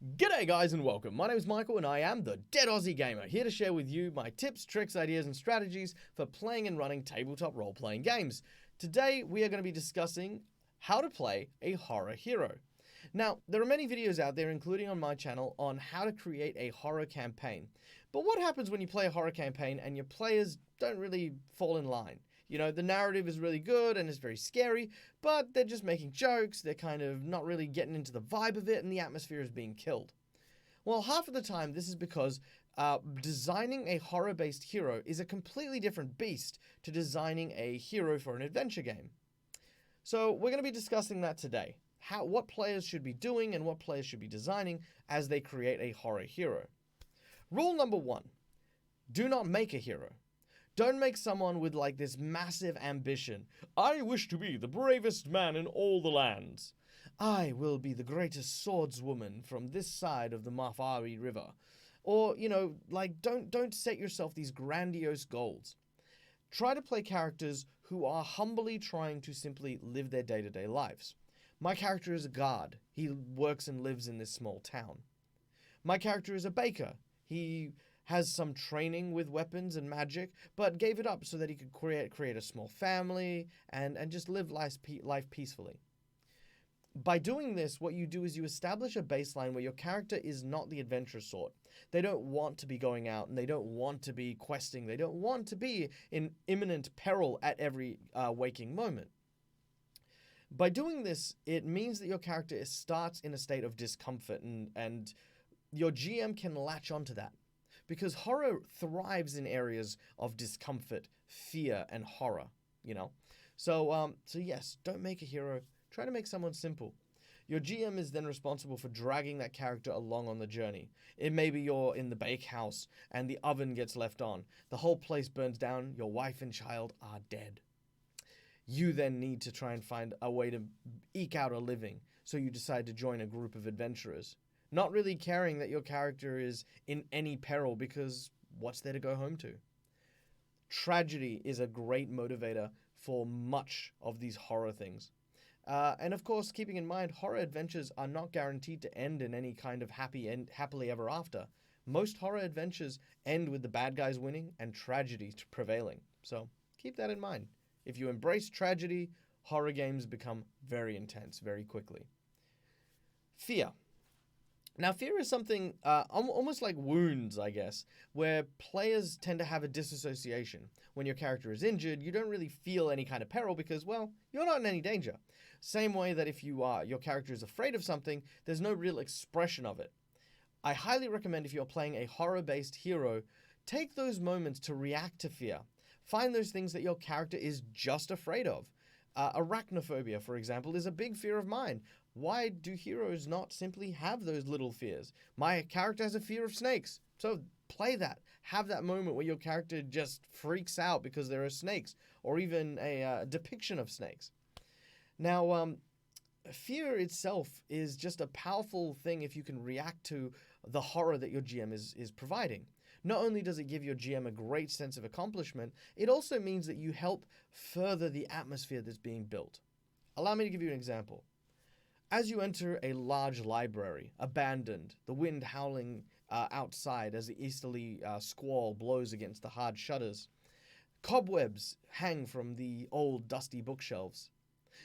G'day guys and welcome. My name is Michael and I am the Dead Aussie Gamer, here to share with you my tips, tricks, ideas and strategies for playing and running tabletop role-playing games. Today we are going to be discussing how to play a horror hero. Now, there are many videos out there, including on my channel, on how to create a horror campaign. But what happens when you play a horror campaign and your players don't really fall in line? You know, the narrative is really good and it's very scary, but they're just making jokes, they're kind of not really getting into the vibe of it, and the atmosphere is being killed. Well, half of the time this is because designing a horror-based hero is a completely different beast to designing a hero for an adventure game. So we're going to be discussing that today. What players should be doing and what players should be designing as they create a horror hero. Rule number 1. Do not make a hero. Don't make someone with like this massive ambition. I wish to be the bravest man in all the lands. I will be the greatest swordswoman from this side of the Mafari River. Or, you know, like don't set yourself these grandiose goals. Try to play characters who are humbly trying to simply live their day-to-day lives. My character is a guard. He works and lives in this small town. My character is a baker. He has some training with weapons and magic, but gave it up so that he could create a small family and just live life peacefully. By doing this, what you do is you establish a baseline where your character is not the adventurous sort. They don't want to be going out and they don't want to be questing. They don't want to be in imminent peril at every waking moment. By doing this, it means that your character starts in a state of discomfort and your GM can latch onto that. Because horror thrives in areas of discomfort, fear, and horror, you know? So yes, don't make a hero. Try to make someone simple. Your GM is then responsible for dragging that character along on the journey. It may be you're in the bakehouse and the oven gets left on. The whole place burns down. Your wife and child are dead. You then need to try and find a way to eke out a living. So you decide to join a group of adventurers. Not really caring that your character is in any peril because what's there to go home to? Tragedy is a great motivator for much of these horror things. And of course, keeping in mind, horror adventures are not guaranteed to end in any kind of happily ever after. Most horror adventures end with the bad guys winning and tragedy prevailing. So keep that in mind. If you embrace tragedy, horror games become very intense very quickly. Fear. Now, fear is something almost like wounds, I guess, where players tend to have a disassociation. When your character is injured, you don't really feel any kind of peril because, well, you're not in any danger. Same way that if your character is afraid of something, there's no real expression of it. I highly recommend if you're playing a horror-based hero, take those moments to react to fear. Find those things that your character is just afraid of. Arachnophobia, for example, is a big fear of mine. Why do heroes not simply have those little fears? My character has a fear of snakes, so play that. Have that moment where your character just freaks out because there are snakes, or even a depiction of snakes. Now, fear itself is just a powerful thing if you can react to the horror that your GM is providing. Not only does it give your GM a great sense of accomplishment, it also means that you help further the atmosphere that's being built. Allow me to give you an example. As you enter a large library, abandoned, the wind howling outside as the easterly squall blows against the hard shutters, cobwebs hang from the old dusty bookshelves.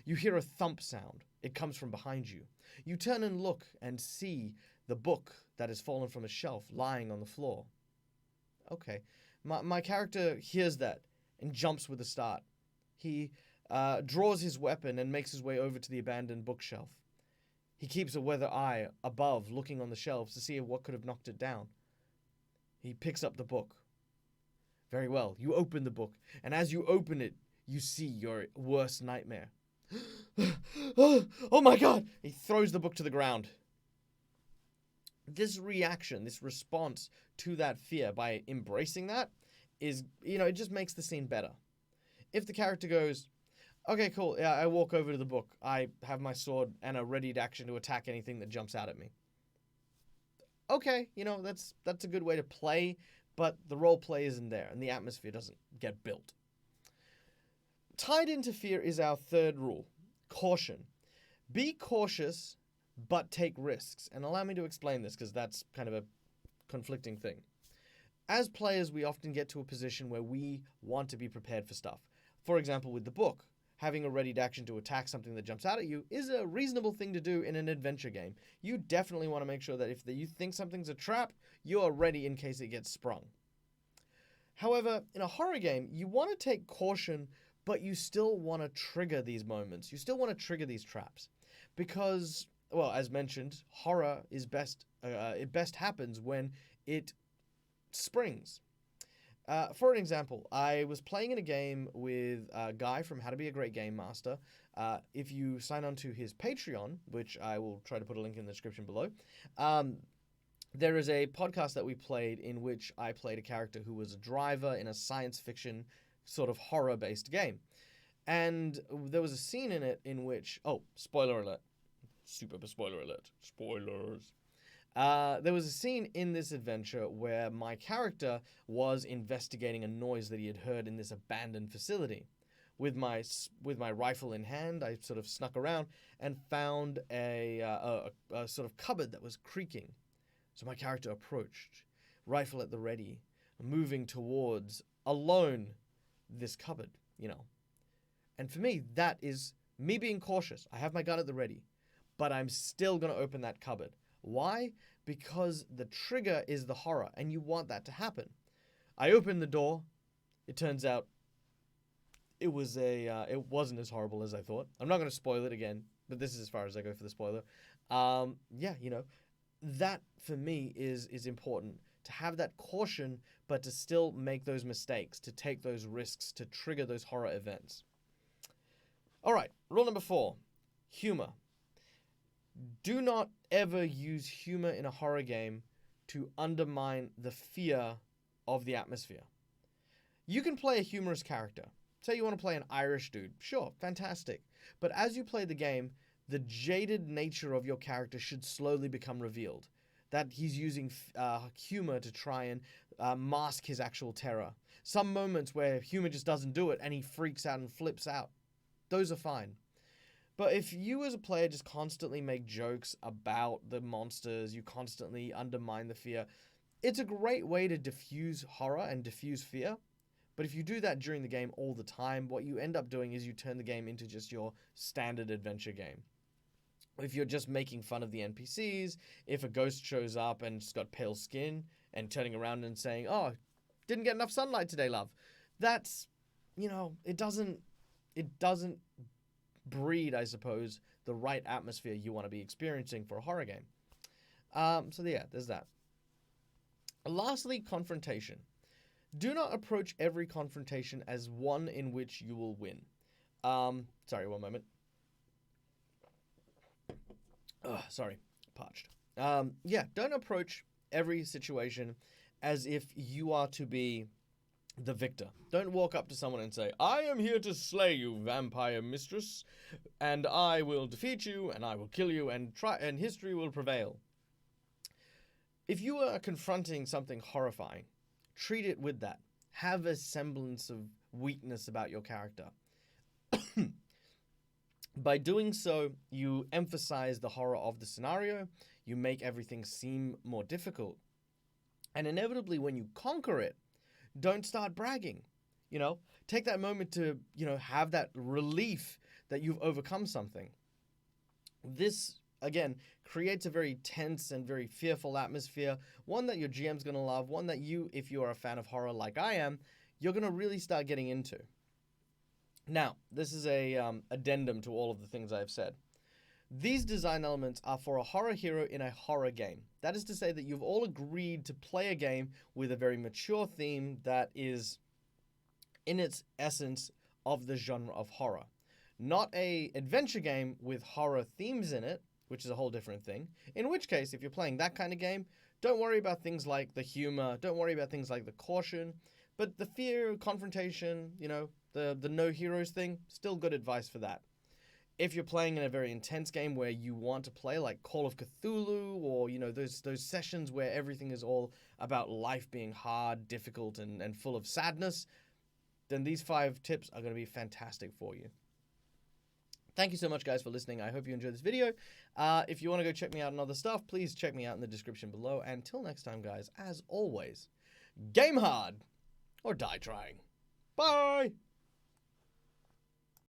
You hear a thump sound. It comes from behind you. You turn and look and see the book that has fallen from a shelf lying on the floor. Okay, my character hears that and jumps with a start. He draws his weapon and makes his way over to the abandoned bookshelf. He keeps a weather eye above, looking on the shelves to see what could have knocked it down. He picks up the book. Very well, you open the book, and as you open it, you see your worst nightmare. Oh my god! He throws the book to the ground. This reaction, this response to that fear by embracing that is, it just makes the scene better. If the character goes, okay, cool, yeah, I walk over to the book, I have my sword and a ready action to attack anything that jumps out at me. Okay, that's a good way to play, but the role play isn't there and the atmosphere doesn't get built. Tied into fear is our third rule, caution. Be cautious, but take risks. And allow me to explain this because that's kind of a conflicting thing. As players, we often get to a position where we want to be prepared for stuff. For example, with the book, having a readied action to attack something that jumps out at you is a reasonable thing to do in an adventure game. You definitely want to make sure that if you think something's a trap, you are ready in case it gets sprung. However, in a horror game, you want to take caution, but you still want to trigger these moments. You still want to trigger these traps. Because, well, as mentioned, horror is it best happens when it springs. For an example, I was playing in a game with a guy from How to Be a Great Game Master. If you sign on to his Patreon, which I will try to put a link in the description below, there is a podcast that we played in which I played a character who was a driver in a science fiction sort of horror-based game. And there was a scene in it in which, oh, spoiler alert, super spoiler alert, spoilers. There was a scene in this adventure where my character was investigating a noise that he had heard in this abandoned facility. With my rifle in hand, I sort of snuck around and found a sort of cupboard that was creaking. So my character approached, rifle at the ready, moving towards, alone, this cupboard, And for me, that is me being cautious. I have my gun at the ready, but I'm still going to open that cupboard. Why? Because the trigger is the horror, and you want that to happen. I opened the door. It turns out it wasn't as horrible as I thought. I'm not going to spoil it again, but this is as far as I go for the spoiler. That for me is important, to have that caution, but to still make those mistakes, to take those risks, to trigger those horror events. All right, rule number 4, humor. Do not ever use humor in a horror game to undermine the fear of the atmosphere. You can play a humorous character. Say you want to play an Irish dude. Sure, fantastic. But as you play the game, the jaded nature of your character should slowly become revealed. That he's using humor to try and mask his actual terror. Some moments where humor just doesn't do it and he freaks out and flips out. Those are fine. But if you as a player just constantly make jokes about the monsters, you constantly undermine the fear, it's a great way to diffuse horror and diffuse fear. But if you do that during the game all the time, what you end up doing is you turn the game into just your standard adventure game. If you're just making fun of the NPCs, if a ghost shows up and it's got pale skin and turning around and saying, "Oh, didn't get enough sunlight today, love," that's, it doesn't breed, I suppose, the right atmosphere you want to be experiencing for a horror game. There's that. Lastly, confrontation. Do not approach every confrontation as one in which you will win. Sorry, one moment. Parched. Don't approach every situation as if you are to be the victor. Don't walk up to someone and say, "I am here to slay you, vampire mistress, and I will defeat you, and I will kill you, and history will prevail." If you are confronting something horrifying, treat it with that. Have a semblance of weakness about your character. By doing so, you emphasize the horror of the scenario, you make everything seem more difficult, and inevitably when you conquer it, don't start bragging. Take that moment to, have that relief that you've overcome something. This, again, creates a very tense and very fearful atmosphere, one that your GM's going to love, one that you, if you are a fan of horror like I am, you're going to really start getting into. Now, this is a addendum to all of the things I've said. These design elements are for a horror hero in a horror game. That is to say that you've all agreed to play a game with a very mature theme that is, in its essence, of the genre of horror. Not a adventure game with horror themes in it, which is a whole different thing. In which case, if you're playing that kind of game, don't worry about things like the humor, don't worry about things like the caution, but the fear, confrontation, the no heroes thing, still good advice for that. If you're playing in a very intense game where you want to play like Call of Cthulhu or, those sessions where everything is all about life being hard, difficult, and full of sadness, then these 5 tips are going to be fantastic for you. Thank you so much, guys, for listening. I hope you enjoyed this video. If you want to go check me out on other stuff, please check me out in the description below. And until next time, guys, as always, game hard or die trying. Bye!